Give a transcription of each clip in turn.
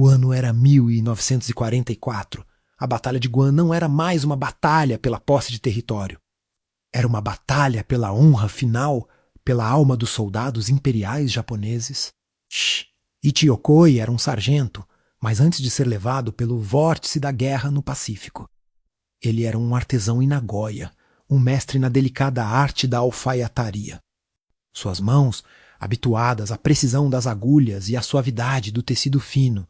O ano era 1944. A Batalha de Guam não era mais uma batalha pela posse de território. Era uma batalha pela honra final, pela alma dos soldados imperiais japoneses. Ichi Yokoi era um sargento, mas antes de ser levado pelo vórtice da guerra no Pacífico. Ele era um artesão em Nagoya, um mestre na delicada arte da alfaiataria. Suas mãos, habituadas à precisão das agulhas e à suavidade do tecido fino,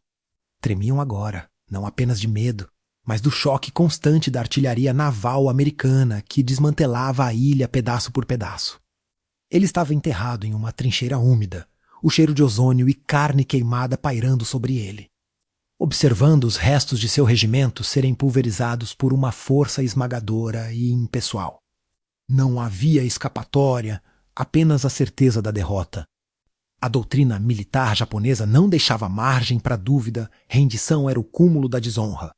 tremiam agora, não apenas de medo, mas do choque constante da artilharia naval americana que desmantelava a ilha pedaço por pedaço. Ele estava enterrado em uma trincheira úmida, o cheiro de ozônio e carne queimada pairando sobre ele, observando os restos de seu regimento serem pulverizados por uma força esmagadora e impessoal. Não havia escapatória, apenas a certeza da derrota. A doutrina militar japonesa não deixava margem para dúvida, rendição era o cúmulo da desonra.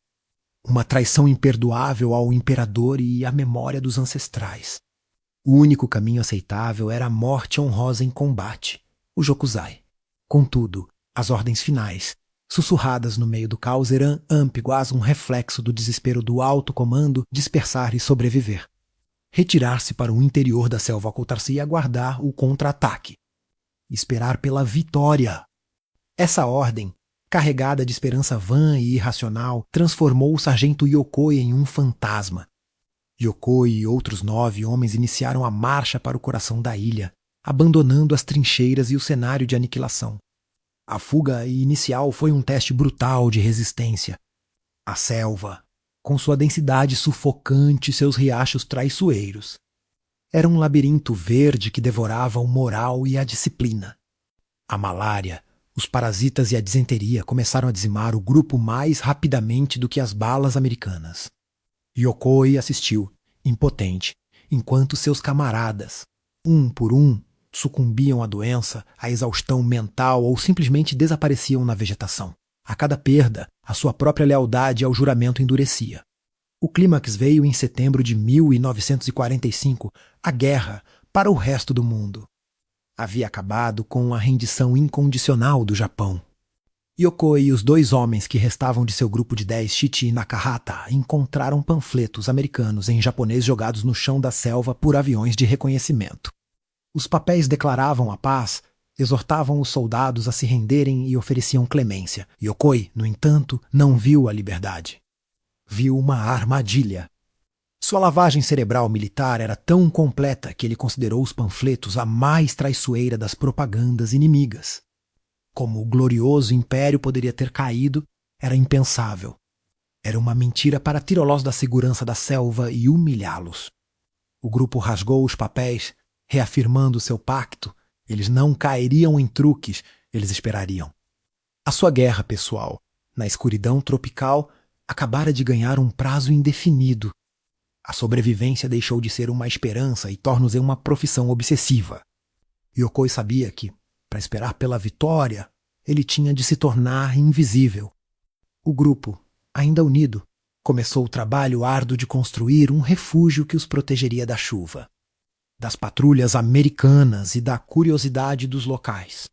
Uma traição imperdoável ao imperador e à memória dos ancestrais. O único caminho aceitável era a morte honrosa em combate, o Jokuzai. Contudo, as ordens finais, sussurradas no meio do caos, eram ambíguas, um reflexo do desespero do alto comando dispersar e sobreviver. Retirar-se para o interior da selva ocultar-se e aguardar o contra-ataque. Esperar pela vitória. Essa ordem, carregada de esperança vã e irracional, transformou o sargento Yokoi em um fantasma. Yokoi e outros 9 homens iniciaram a marcha para o coração da ilha, abandonando as trincheiras e o cenário de aniquilação. A fuga inicial foi um teste brutal de resistência. A selva, com sua densidade sufocante e seus riachos traiçoeiros, era um labirinto verde que devorava o moral e a disciplina. A malária, os parasitas e a disenteria começaram a dizimar o grupo mais rapidamente do que as balas americanas. Yokoi assistiu, impotente, enquanto seus camaradas, um por um, sucumbiam à doença, à exaustão mental ou simplesmente desapareciam na vegetação. A cada perda, a sua própria lealdade ao juramento endurecia. O clímax veio em setembro de 1945, a guerra para o resto do mundo. Havia acabado com a rendição incondicional do Japão. Yokoi e os 2 homens que restavam de seu grupo de 10, Shichi e Nakahata, encontraram panfletos americanos em japonês jogados no chão da selva por aviões de reconhecimento. Os papéis declaravam a paz, exortavam os soldados a se renderem e ofereciam clemência. Yokoi, no entanto, não viu a liberdade. Viu uma armadilha. Sua lavagem cerebral militar era tão completa que ele considerou os panfletos a mais traiçoeira das propagandas inimigas. Como o glorioso império poderia ter caído, era impensável. Era uma mentira para tirá-los da segurança da selva e humilhá-los. O grupo rasgou os papéis, reafirmando seu pacto. Eles não cairiam em truques, eles esperariam. A sua guerra pessoal, na escuridão tropical, acabara de ganhar um prazo indefinido. A sobrevivência deixou de ser uma esperança e tornou-se uma profissão obsessiva. Yokoi sabia que, para esperar pela vitória, ele tinha de se tornar invisível. O grupo, ainda unido, começou o trabalho árduo de construir um refúgio que os protegeria da chuva, das patrulhas americanas e da curiosidade dos locais.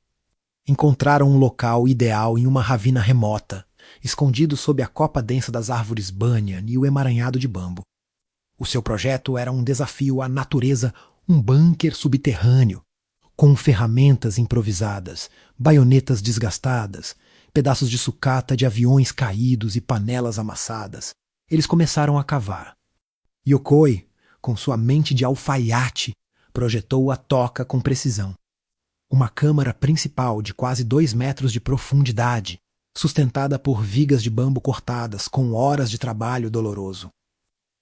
Encontraram um local ideal em uma ravina remota, escondido sob a copa densa das árvores banyan e o emaranhado de bambo. O seu projeto era um desafio à natureza, um bunker subterrâneo, com ferramentas improvisadas, baionetas desgastadas, pedaços de sucata de aviões caídos e panelas amassadas. Eles começaram a cavar. Yokoi, com sua mente de alfaiate, projetou a toca com precisão. Uma câmara principal de quase 2 metros de profundidade, sustentada por vigas de bambo cortadas com horas de trabalho doloroso.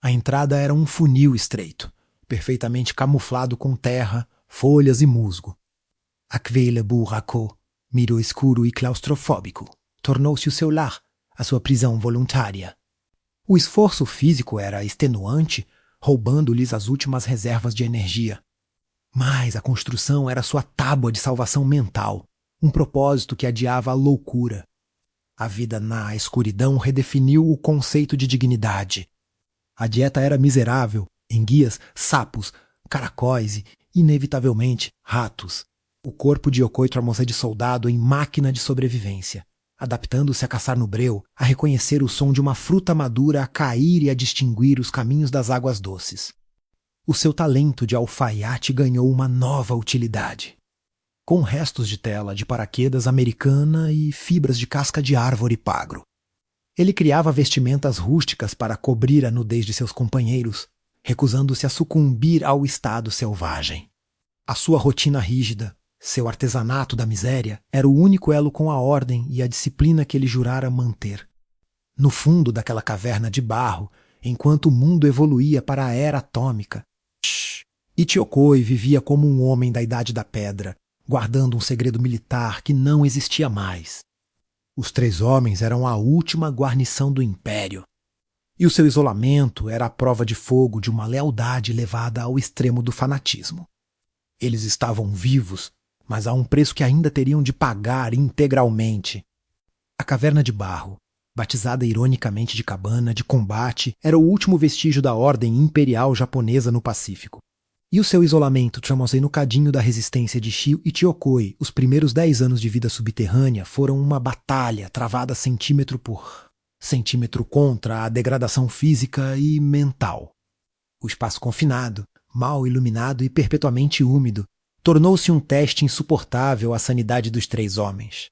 A entrada era um funil estreito, perfeitamente camuflado com terra, folhas e musgo. Aquele buraco, miro escuro e claustrofóbico, tornou-se o seu lar, a sua prisão voluntária. O esforço físico era extenuante, roubando-lhes as últimas reservas de energia. Mas a construção era sua tábua de salvação mental, um propósito que adiava a loucura. A vida na escuridão redefiniu o conceito de dignidade. A dieta era miserável, enguias, sapos, caracóis e, inevitavelmente, ratos. O corpo de Yokoi transformou-se de soldado em máquina de sobrevivência. adaptando-se a caçar no breu, a reconhecer o som de uma fruta madura a cair e a distinguir os caminhos das águas doces. O seu talento de alfaiate ganhou uma nova utilidade. Com restos de tela de paraquedas americana e fibras de casca de árvore pagro. Ele criava vestimentas rústicas para cobrir a nudez de seus companheiros, recusando-se a sucumbir ao estado selvagem. A sua rotina rígida, seu artesanato da miséria, era o único elo com a ordem e a disciplina que ele jurara manter. No fundo daquela caverna de barro, enquanto o mundo evoluía para a era atômica, Ichiokoi vivia como um homem da Idade da Pedra, guardando um segredo militar que não existia mais. Os 3 homens eram a última guarnição do Império. E o seu isolamento era a prova de fogo de uma lealdade levada ao extremo do fanatismo. Eles estavam vivos, mas a um preço que ainda teriam de pagar integralmente. A caverna de barro, batizada ironicamente de cabana de combate, era o último vestígio da ordem imperial japonesa no Pacífico. E o seu isolamento chamou-se no cadinho da resistência de Shio Ichiokoi. Os primeiros 10 anos de vida subterrânea foram uma batalha travada centímetro por centímetro contra a degradação física e mental. O espaço confinado, mal iluminado e perpetuamente úmido, tornou-se um teste insuportável à sanidade dos 3 homens.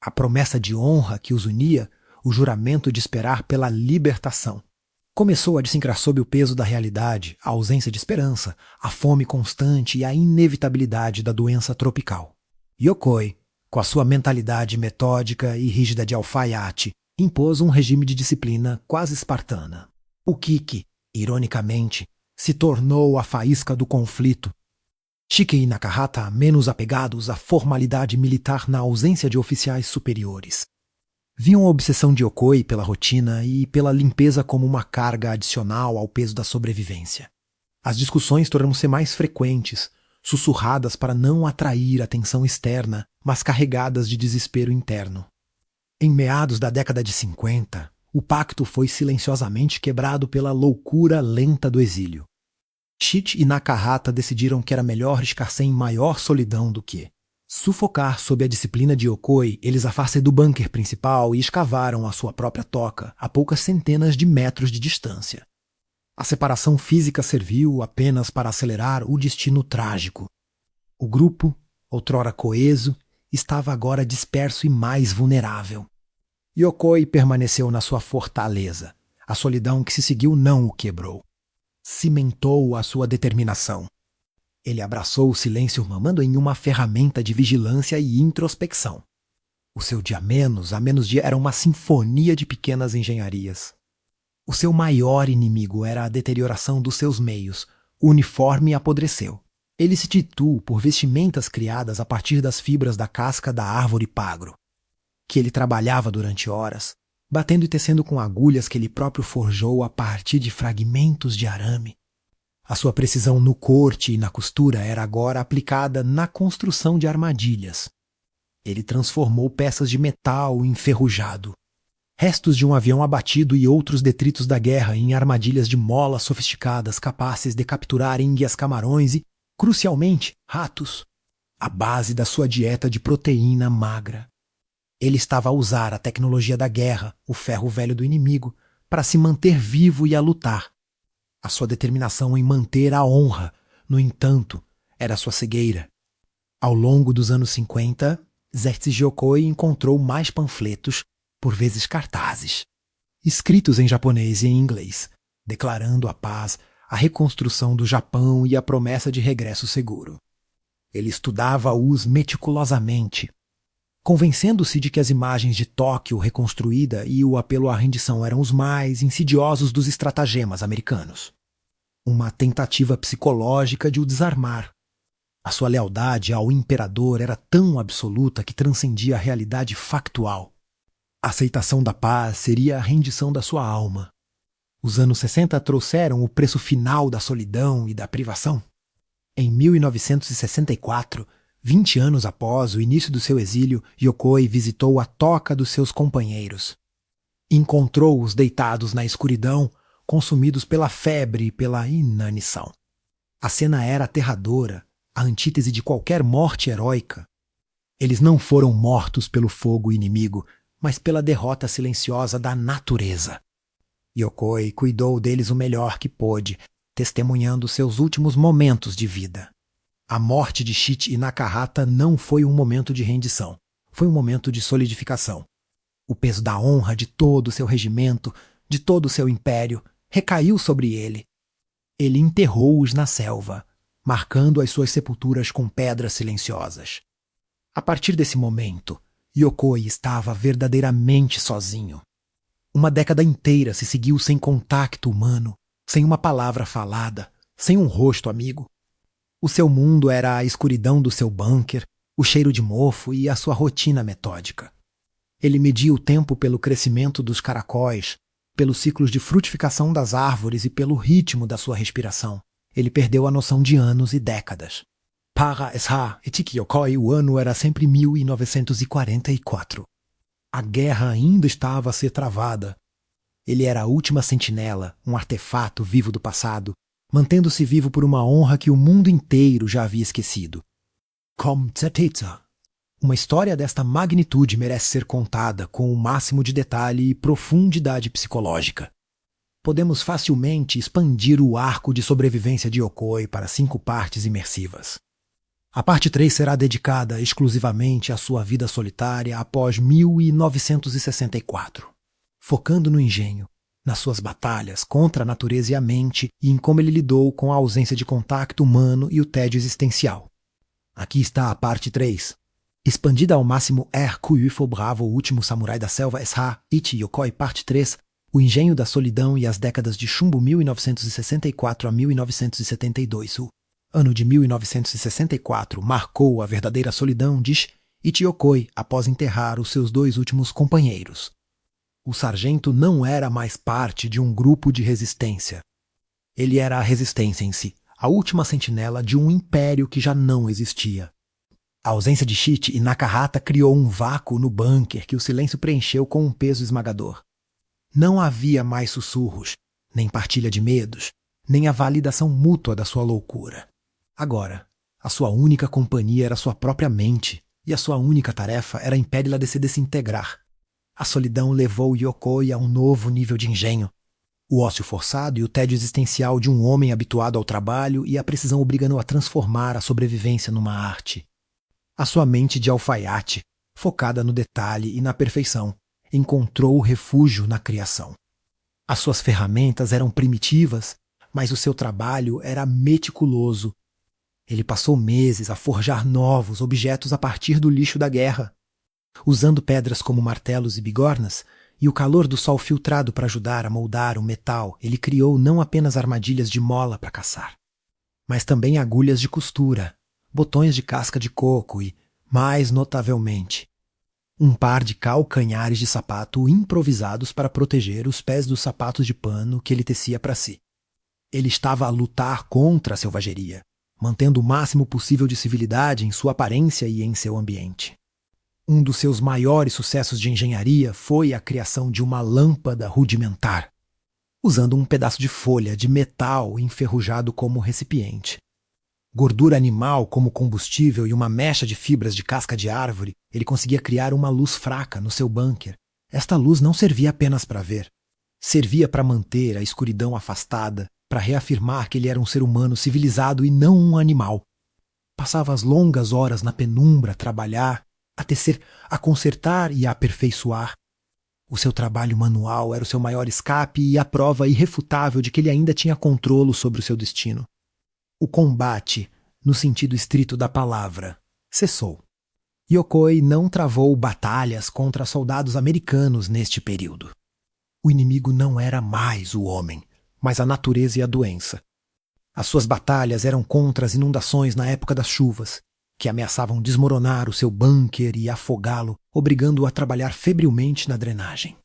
A promessa de honra que os unia, o juramento de esperar pela libertação. Começou a desintegrar sob o peso da realidade, a ausência de esperança, a fome constante e a inevitabilidade da doença tropical. Yokoi, com a sua mentalidade metódica e rígida de alfaiate, impôs um regime de disciplina quase espartana. O Kiki, ironicamente, se tornou a faísca do conflito. Shiki e Nakahata menos apegados à formalidade militar na ausência de oficiais superiores. Viam a obsessão de Yokoi pela rotina e pela limpeza como uma carga adicional ao peso da sobrevivência. As discussões tornaram-se mais frequentes, sussurradas para não atrair atenção externa, mas carregadas de desespero interno. Em meados da década de 50, o pacto foi silenciosamente quebrado pela loucura lenta do exílio. Shichi e Nakahata decidiram que era melhor arriscar sem maior solidão do que sufocar sob a disciplina de Yokoi. Eles afastaram do bunker principal e escavaram a sua própria toca, a poucas centenas de metros de distância. A separação física serviu apenas para acelerar o destino trágico. O grupo, outrora coeso, estava agora disperso e mais vulnerável. Yokoi permaneceu na sua fortaleza. A solidão que se seguiu não o quebrou. Cimentou a sua determinação. Ele abraçou o silêncio mamando em uma ferramenta de vigilância e introspecção. O seu dia menos a menos dia era uma sinfonia de pequenas engenharias. O seu maior inimigo era a deterioração dos seus meios. O uniforme apodreceu. Ele se tituou por vestimentas criadas a partir das fibras da casca da árvore pagro, que ele trabalhava durante horas, batendo e tecendo com agulhas que ele próprio forjou a partir de fragmentos de arame. A sua precisão no corte e na costura era agora aplicada na construção de armadilhas. Ele transformou peças de metal enferrujado, restos de um avião abatido e outros detritos da guerra em armadilhas de molas sofisticadas capazes de capturar enguias-camarões e, crucialmente, ratos, a base da sua dieta de proteína magra. Ele estava a usar a tecnologia da guerra, o ferro velho do inimigo, para se manter vivo e a lutar. A sua determinação em manter a honra, no entanto, era sua cegueira. Ao longo dos anos 50, Zetsuji Yokoi encontrou mais panfletos, por vezes cartazes, escritos em japonês e em inglês, declarando a paz, a reconstrução do Japão e a promessa de regresso seguro. Ele estudava-os meticulosamente, convencendo-se de que as imagens de Tóquio reconstruída e o apelo à rendição eram os mais insidiosos dos estratagemas americanos. Uma tentativa psicológica de o desarmar. A sua lealdade ao imperador era tão absoluta que transcendia a realidade factual. A aceitação da paz seria a rendição da sua alma. Os anos 60 trouxeram o preço final da solidão e da privação. Em 1964, 20 anos após o início do seu exílio, Yokoi visitou a toca dos seus companheiros. Encontrou-os deitados na escuridão, consumidos pela febre e pela inanição. A cena era aterradora, a antítese de qualquer morte heróica. Eles não foram mortos pelo fogo inimigo, mas pela derrota silenciosa da natureza. Yokoi cuidou deles o melhor que pôde, testemunhando seus últimos momentos de vida. A morte de Shichi e Nakahata não foi um momento de rendição, foi um momento de solidificação. O peso da honra de todo o seu regimento, de todo o seu império, recaiu sobre ele. Ele enterrou-os na selva, marcando as suas sepulturas com pedras silenciosas. A partir desse momento, Yokoi estava verdadeiramente sozinho. Uma década inteira se seguiu sem contato humano, sem uma palavra falada, sem um rosto amigo. O seu mundo era a escuridão do seu bunker, o cheiro de mofo e a sua rotina metódica. Ele media o tempo pelo crescimento dos caracóis, pelos ciclos de frutificação das árvores e pelo ritmo da sua respiração. Ele perdeu a noção de anos e décadas. Para Esha Echiki Yokoi, o ano era sempre 1944. A guerra ainda estava a ser travada. Ele era a última sentinela, um artefato vivo do passado, mantendo-se vivo por uma honra que o mundo inteiro já havia esquecido. Com certeza. Uma história desta magnitude merece ser contada com o máximo de detalhe e profundidade psicológica. Podemos facilmente expandir o arco de sobrevivência de Yokoi para 5 partes imersivas. A parte 3 será dedicada exclusivamente à sua vida solitária após 1964, focando no engenho, nas suas batalhas contra a natureza e a mente e em como ele lidou com a ausência de contato humano e o tédio existencial. Aqui está a parte 3. Expandida ao máximo Kyuufo Bravo, o último samurai da selva Esha Ichi Yokoi, parte 3, o engenho da solidão e as décadas de chumbo 1964 a 1972. O ano de 1964 marcou a verdadeira solidão, diz Ichi Yokoi após enterrar os seus 2 últimos companheiros. O sargento não era mais parte de um grupo de resistência. Ele era a resistência em si, a última sentinela de um império que já não existia. A ausência de Shichi e Nakahata criou um vácuo no bunker que o silêncio preencheu com um peso esmagador. Não havia mais sussurros, nem partilha de medos, nem a validação mútua da sua loucura. Agora, a sua única companhia era sua própria mente, e a sua única tarefa era impedi-la de se desintegrar. A solidão levou Yokoi a um novo nível de engenho. O ócio forçado e o tédio existencial de um homem habituado ao trabalho e a precisão obrigando-o a transformar a sobrevivência numa arte. A sua mente de alfaiate, focada no detalhe e na perfeição, encontrou refúgio na criação. As suas ferramentas eram primitivas, mas o seu trabalho era meticuloso. Ele passou meses a forjar novos objetos a partir do lixo da guerra. Usando pedras como martelos e bigornas, e o calor do sol filtrado para ajudar a moldar o metal, ele criou não apenas armadilhas de mola para caçar, mas também agulhas de costura, botões de casca de coco e, mais notavelmente, um par de calcanhares de sapato improvisados para proteger os pés dos sapatos de pano que ele tecia para si. Ele estava a lutar contra a selvageria, mantendo o máximo possível de civilidade em sua aparência e em seu ambiente. Um dos seus maiores sucessos de engenharia foi a criação de uma lâmpada rudimentar, usando um pedaço de folha de metal enferrujado como recipiente. Gordura animal como combustível e uma mecha de fibras de casca de árvore, ele conseguia criar uma luz fraca no seu bunker. Esta luz não servia apenas para ver. Servia para manter a escuridão afastada, para reafirmar que ele era um ser humano civilizado e não um animal. Passava as longas horas na penumbra a trabalhar, a tecer, a consertar e a aperfeiçoar. O seu trabalho manual era o seu maior escape e a prova irrefutável de que ele ainda tinha controle sobre o seu destino. O combate, no sentido estrito da palavra, cessou. Yokoi não travou batalhas contra soldados americanos neste período. O inimigo não era mais o homem, mas a natureza e a doença. As suas batalhas eram contra as inundações na época das chuvas, que ameaçavam desmoronar o seu bunker e afogá-lo, obrigando-o a trabalhar febrilmente na drenagem.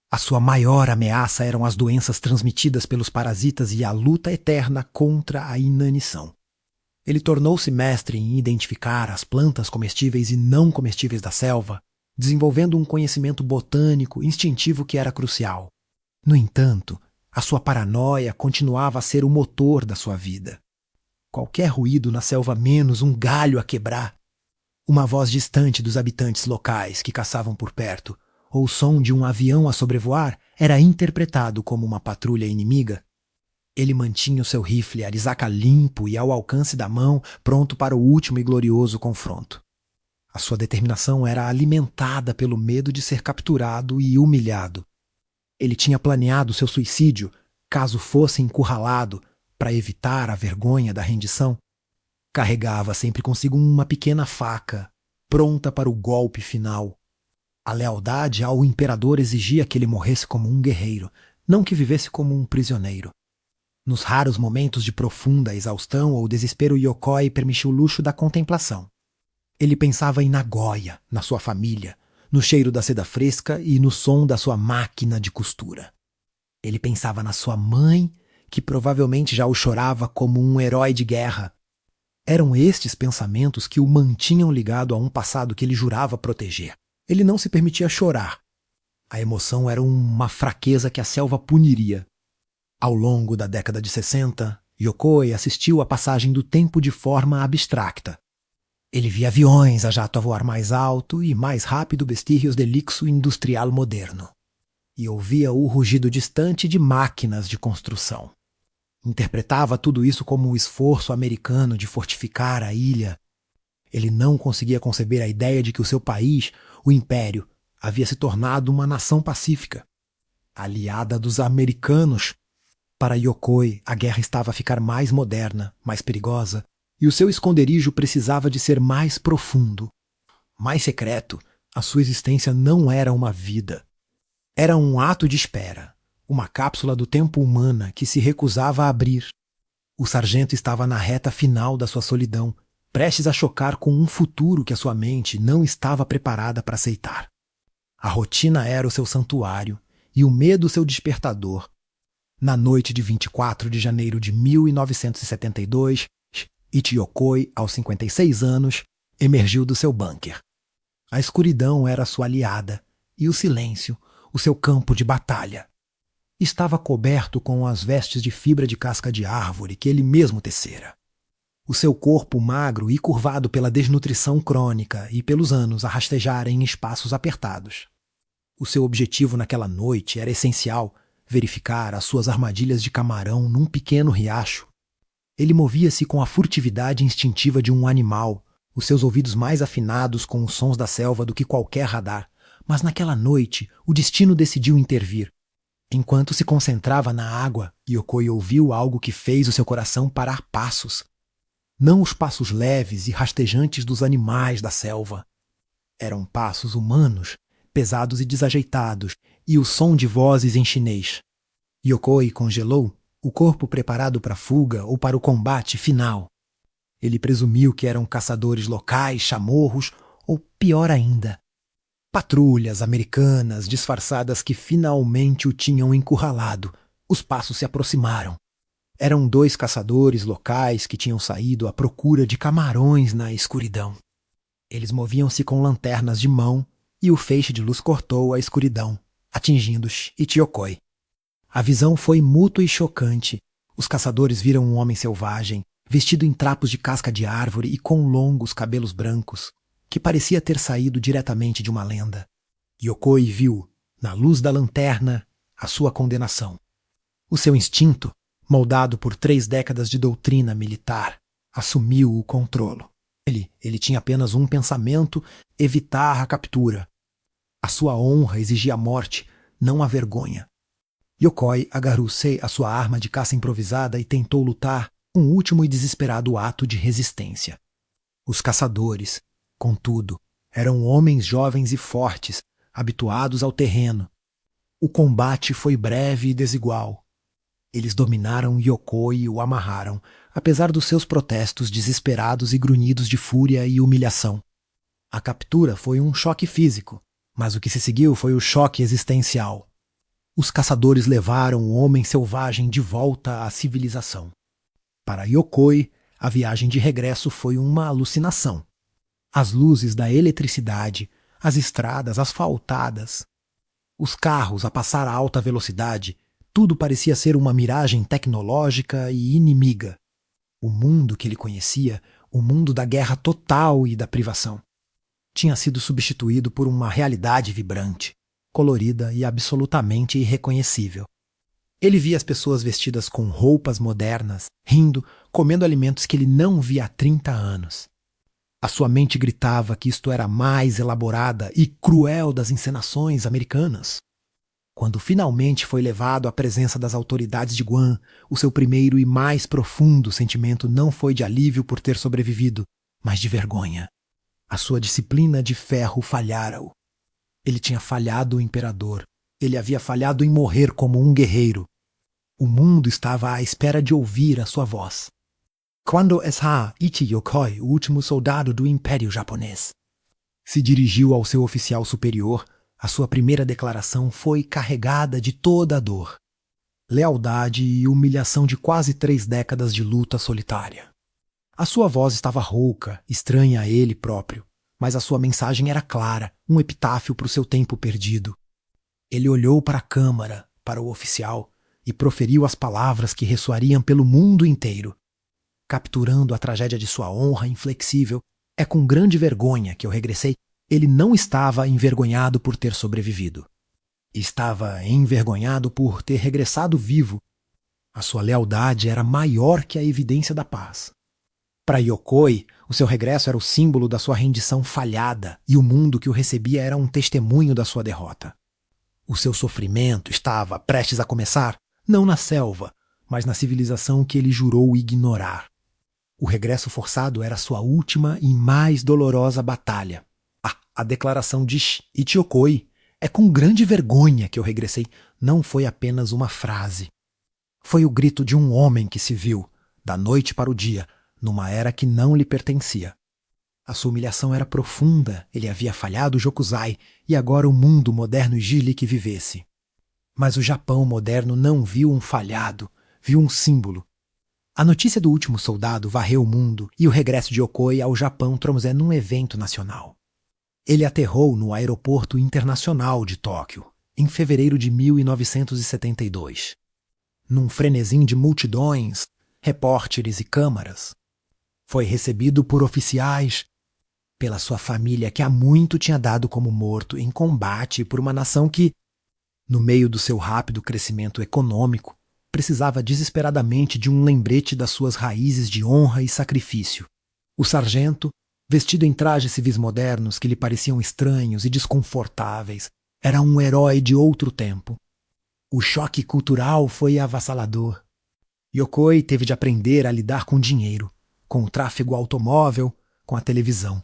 A sua maior ameaça eram as doenças transmitidas pelos parasitas e a luta eterna contra a inanição. Ele tornou-se mestre em identificar as plantas comestíveis e não comestíveis da selva, desenvolvendo um conhecimento botânico instintivo que era crucial. No entanto, a sua paranoia continuava a ser o motor da sua vida. Qualquer ruído na selva menos um galho a quebrar, uma voz distante dos habitantes locais que caçavam por perto, ou o som de um avião a sobrevoar era interpretado como uma patrulha inimiga. Ele mantinha o seu rifle Arizaka limpo e ao alcance da mão, pronto para o último e glorioso confronto. A sua determinação era alimentada pelo medo de ser capturado e humilhado. Ele tinha planeado seu suicídio, caso fosse encurralado, para evitar a vergonha da rendição. Carregava sempre consigo uma pequena faca, pronta para o golpe final. A lealdade ao imperador exigia que ele morresse como um guerreiro, não que vivesse como um prisioneiro. Nos raros momentos de profunda exaustão ou desespero, Yokoi permitiu o luxo da contemplação. Ele pensava em Nagoya, na sua família, no cheiro da seda fresca e no som da sua máquina de costura. Ele pensava na sua mãe, que provavelmente já o chorava como um herói de guerra. Eram estes pensamentos que o mantinham ligado a um passado que ele jurava proteger. Ele não se permitia chorar. A emoção era uma fraqueza que a selva puniria. Ao longo da década de 60, Yokoi assistiu à passagem do tempo de forma abstracta. Ele via aviões a jato a voar mais alto e mais rápido vestígios de lixo industrial moderno. E ouvia o rugido distante de máquinas de construção. Interpretava tudo isso como o esforço americano de fortificar a ilha. Ele não conseguia conceber a ideia de que o seu país, o Império, havia se tornado uma nação pacífica, aliada dos americanos. Para Yokoi, a guerra estava a ficar mais moderna, mais perigosa, e o seu esconderijo precisava de ser mais profundo, mais secreto. A sua existência não era uma vida. Era um ato de espera, uma cápsula do tempo humana que se recusava a abrir. O sargento estava na reta final da sua solidão, prestes a chocar com um futuro que a sua mente não estava preparada para aceitar. A rotina era o seu santuário e o medo o seu despertador. Na noite de 24 de janeiro de 1972, Yokoi, aos 56 anos, emergiu do seu bunker. A escuridão era sua aliada e o silêncio, o seu campo de batalha. Estava coberto com as vestes de fibra de casca de árvore que ele mesmo tecera. O seu corpo magro e curvado pela desnutrição crônica e pelos anos a rastejar em espaços apertados. O seu objetivo naquela noite era essencial: verificar as suas armadilhas de camarão num pequeno riacho. Ele movia-se com a furtividade instintiva de um animal, os seus ouvidos mais afinados com os sons da selva do que qualquer radar. Mas naquela noite, o destino decidiu intervir. Enquanto se concentrava na água, Yokoi ouviu algo que fez o seu coração parar passos. Não os passos leves e rastejantes dos animais da selva. Eram passos humanos, pesados e desajeitados, e o som de vozes em chinês. Yokoi congelou, o corpo preparado para a fuga ou para o combate final. Ele presumiu que eram caçadores locais, chamorros, ou pior ainda, patrulhas americanas disfarçadas que finalmente o tinham encurralado. Os passos se aproximaram. Eram 2 caçadores locais que tinham saído à procura de camarões na escuridão. Eles moviam-se com lanternas de mão e o feixe de luz cortou a escuridão, atingindo Yokoi. A visão foi mútua e chocante. Os caçadores viram um homem selvagem, vestido em trapos de casca de árvore e com longos cabelos brancos, que parecia ter saído diretamente de uma lenda. Yokoi viu, na luz da lanterna, a sua condenação. O seu instinto, moldado por 3 décadas de doutrina militar, assumiu o controle. Ele tinha apenas um pensamento: evitar a captura. A sua honra exigia a morte, não a vergonha. Yokoi agarrou a sua arma de caça improvisada e tentou lutar um último e desesperado ato de resistência. Os caçadores, contudo, eram homens jovens e fortes, habituados ao terreno. O combate foi breve e desigual. Eles dominaram Yokoi e o amarraram, apesar dos seus protestos desesperados e grunhidos de fúria e humilhação. A captura foi um choque físico, mas o que se seguiu foi o choque existencial. Os caçadores levaram o homem selvagem de volta à civilização. Para Yokoi, a viagem de regresso foi uma alucinação. As luzes da eletricidade, as estradas asfaltadas, os carros a passar a alta velocidade, tudo parecia ser uma miragem tecnológica e inimiga. O mundo que ele conhecia, o mundo da guerra total e da privação, tinha sido substituído por uma realidade vibrante. colorida e absolutamente irreconhecível. Ele via as pessoas vestidas com roupas modernas, rindo, comendo alimentos que ele não via há 30 anos. A sua mente gritava que isto era a mais elaborada e cruel das encenações americanas. Quando finalmente foi levado à presença das autoridades de Guam, o seu primeiro e mais profundo sentimento não foi de alívio por ter sobrevivido, mas de vergonha. A sua disciplina de ferro falhara-o. Ele tinha falhado o imperador. Ele havia falhado em morrer como um guerreiro. O mundo estava à espera de ouvir a sua voz. Quando está Ichi Yokoi, o último soldado do Império Japonês? Se dirigiu ao seu oficial superior. A sua primeira declaração foi carregada de toda a dor, lealdade e humilhação de quase 3 décadas de luta solitária. A sua voz estava rouca, estranha a ele próprio, mas a sua mensagem era clara, um epitáfio para o seu tempo perdido. Ele olhou para a câmara, para o oficial, e proferiu as palavras que ressoariam pelo mundo inteiro. Capturando a tragédia de sua honra inflexível, é com grande vergonha que eu regressei. Ele não estava envergonhado por ter sobrevivido. Estava envergonhado por ter regressado vivo. A sua lealdade era maior que a evidência da paz. Para Yokoi, o seu regresso era o símbolo da sua rendição falhada e o mundo que o recebia era um testemunho da sua derrota. O seu sofrimento estava prestes a começar, não na selva, mas na civilização que ele jurou ignorar. O regresso forçado era sua última e mais dolorosa batalha. A declaração de Ichi Yokoi, é com grande vergonha que eu regressei, não foi apenas uma frase. Foi o grito de um homem que se viu, da noite para o dia, numa era que não lhe pertencia. A sua humilhação era profunda, ele havia falhado o Jokuzai e agora o mundo moderno exigia que vivesse. Mas o Japão moderno não viu um falhado, viu um símbolo. A notícia do último soldado varreu o mundo e o regresso de Yokoi ao Japão trouxe num evento nacional. Ele aterrou no Aeroporto Internacional de Tóquio, em fevereiro de 1972. Num frenesim de multidões, repórteres e câmaras. Foi recebido por oficiais, pela sua família que há muito tinha dado como morto em combate por uma nação que, no meio do seu rápido crescimento econômico, precisava desesperadamente de um lembrete das suas raízes de honra e sacrifício. O sargento, vestido em trajes civis modernos que lhe pareciam estranhos e desconfortáveis, era um herói de outro tempo. O choque cultural foi avassalador. Yokoi teve de aprender a lidar com dinheiro, com o tráfego automóvel, com a televisão,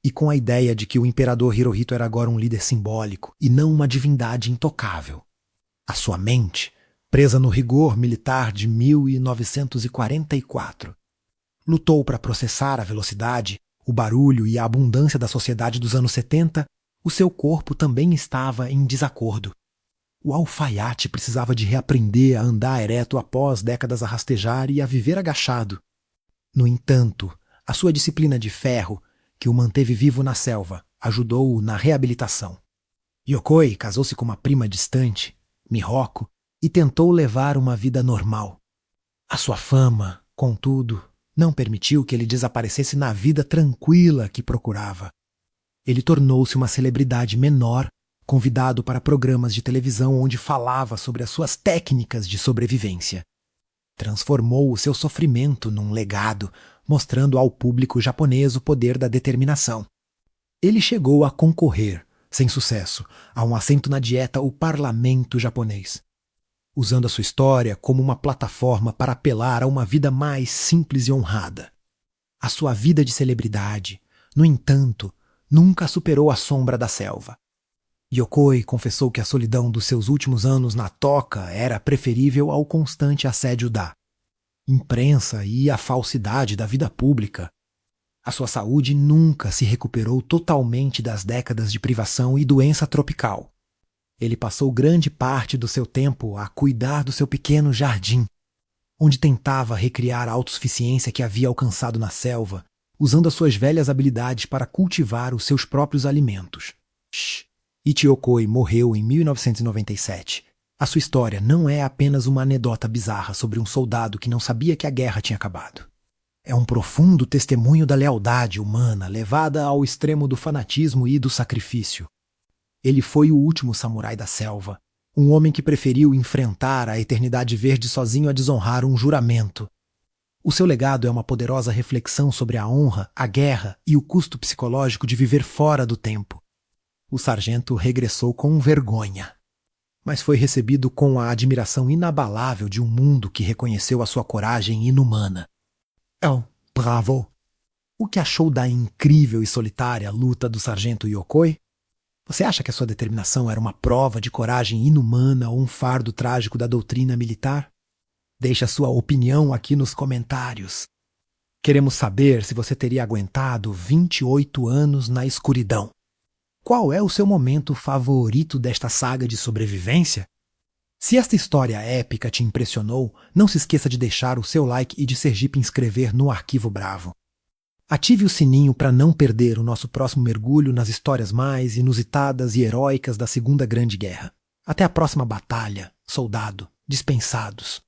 e com a ideia de que o imperador Hirohito era agora um líder simbólico e não uma divindade intocável. A sua mente, presa no rigor militar de 1944, lutou para processar a velocidade, o barulho e a abundância da sociedade dos anos 70, o seu corpo também estava em desacordo. O alfaiate precisava de reaprender a andar ereto após décadas a rastejar e a viver agachado. No entanto, a sua disciplina de ferro, que o manteve vivo na selva, ajudou-o na reabilitação. Yokoi casou-se com uma prima distante, Mihoko, e tentou levar uma vida normal. A sua fama, contudo, não permitiu que ele desaparecesse na vida tranquila que procurava. Ele tornou-se uma celebridade menor, convidado para programas de televisão onde falava sobre as suas técnicas de sobrevivência. Transformou o seu sofrimento num legado, mostrando ao público japonês o poder da determinação. Ele chegou a concorrer, sem sucesso, a um assento na dieta o parlamento japonês, usando a sua história como uma plataforma para apelar a uma vida mais simples e honrada. A sua vida de celebridade, no entanto, nunca superou a sombra da selva. Yokoi confessou que a solidão dos seus últimos anos na toca era preferível ao constante assédio da imprensa e à falsidade da vida pública. A sua saúde nunca se recuperou totalmente das décadas de privação e doença tropical. Ele passou grande parte do seu tempo a cuidar do seu pequeno jardim, onde tentava recriar a autossuficiência que havia alcançado na selva, usando as suas velhas habilidades para cultivar os seus próprios alimentos. Ichi Yokoi morreu em 1997. A sua história não é apenas uma anedota bizarra sobre um soldado que não sabia que a guerra tinha acabado. É um profundo testemunho da lealdade humana levada ao extremo do fanatismo e do sacrifício. Ele foi o último samurai da selva, um homem que preferiu enfrentar a eternidade verde sozinho a desonrar um juramento. O seu legado é uma poderosa reflexão sobre a honra, a guerra e o custo psicológico de viver fora do tempo. O sargento regressou com vergonha, mas foi recebido com a admiração inabalável de um mundo que reconheceu a sua coragem inumana. Oh, bravo! O que achou da incrível e solitária luta do sargento Yokoi? Você acha que a sua determinação era uma prova de coragem inumana ou um fardo trágico da doutrina militar? Deixe a sua opinião aqui nos comentários. Queremos saber se você teria aguentado 28 anos na escuridão. Qual é o seu momento favorito desta saga de sobrevivência? Se esta história épica te impressionou, não se esqueça de deixar o seu like e de Sergipe inscrever no Arquivo Bravo. Ative o sininho para não perder o nosso próximo mergulho nas histórias mais inusitadas e heróicas da Segunda Grande Guerra. Até a próxima batalha, soldado, dispensados.